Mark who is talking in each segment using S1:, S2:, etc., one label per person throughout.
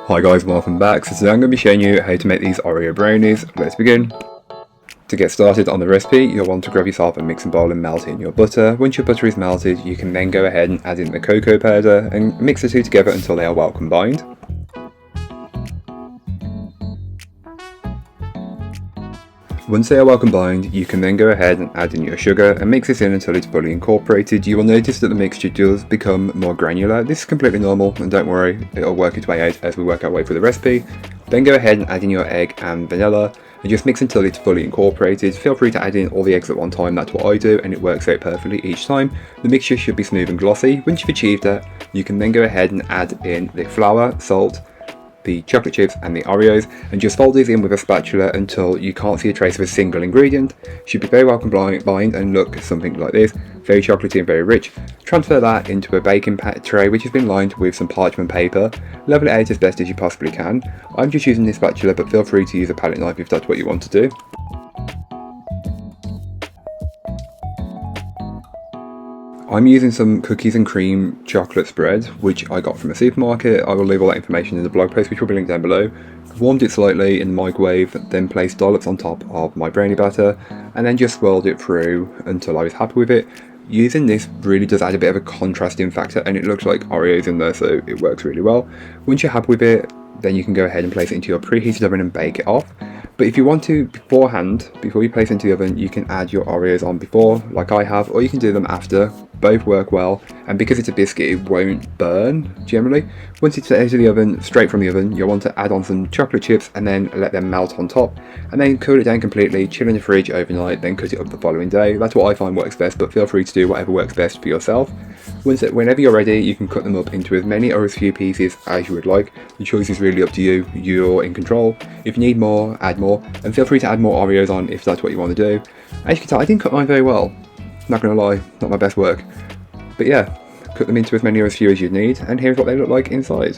S1: Hi guys, welcome back. So today I'm going to be showing you how to make these Oreo brownies. Let's begin. To get started on the recipe, you'll want to grab yourself a mixing bowl and melt in your butter. Once your butter is melted, you can then go ahead and add in the cocoa powder and mix the two together until they are well combined. Once they are well combined, you can then go ahead and add in your sugar and mix this in until it's fully incorporated. You will notice that the mixture does become more granular. This is completely normal, and don't worry, it'll work its way out as we work our way through the recipe. Then go ahead and add in your egg and vanilla and just mix until it's fully incorporated. Feel free to add in all the eggs at one time, that's what I do, and it works out perfectly each time. The mixture should be smooth and glossy. Once you've achieved that, you can then go ahead and add in the flour, salt, the chocolate chips and the Oreos, and just fold these in with a spatula until you can't see a trace of a single ingredient. Should be very well combined and look something like this, very chocolatey and very rich. Transfer that into a baking tray which has been lined with some parchment paper. Level it out as best as you possibly can. I'm just using this spatula, but feel free to use a palette knife if that's what you want to do. I'm using some cookies and cream chocolate spread, which I got from a supermarket. I will leave all that information in the blog post, which will be linked down below. Warmed it slightly in the microwave, then placed dollops on top of my brownie batter, and then just swirled it through until I was happy with it. Using this really does add a bit of a contrasting factor, and it looks like Oreos in there, so it works really well. Once you're happy with it, then you can go ahead and place it into your preheated oven and bake it off. But if you want to beforehand, before you place it into the oven, you can add your Oreos on before, like I have, or you can do them after. Both work well, and because it's a biscuit, it won't burn generally. Once it's out of the oven, straight from the oven, you'll want to add on some chocolate chips and then let them melt on top, and then cool it down completely, chill in the fridge overnight, then cut it up the following day. That's what I find works best, but feel free to do whatever works best for yourself. Whenever you're ready, you can cut them up into as many or as few pieces as you would like. The choice is really up to you, you're in control. If you need more, add more, and feel free to add more Oreos on if that's what you want to do. As you can tell, I didn't cut mine very well. Not gonna lie, not my best work. But yeah, cut them into as many or as few as you need, and here's what they look like inside.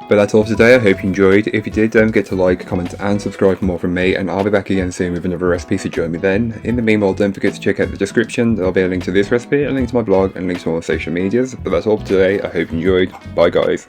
S1: But that's all for today. I hope you enjoyed. If you did, don't forget to like, comment and subscribe for more from me, and I'll be back again soon with another recipe, so join me then. In the meanwhile, don't forget to check out the description. There'll be a link to this recipe, a link to my blog, and links to all my social medias. But that's all for today. I hope you enjoyed. Bye guys.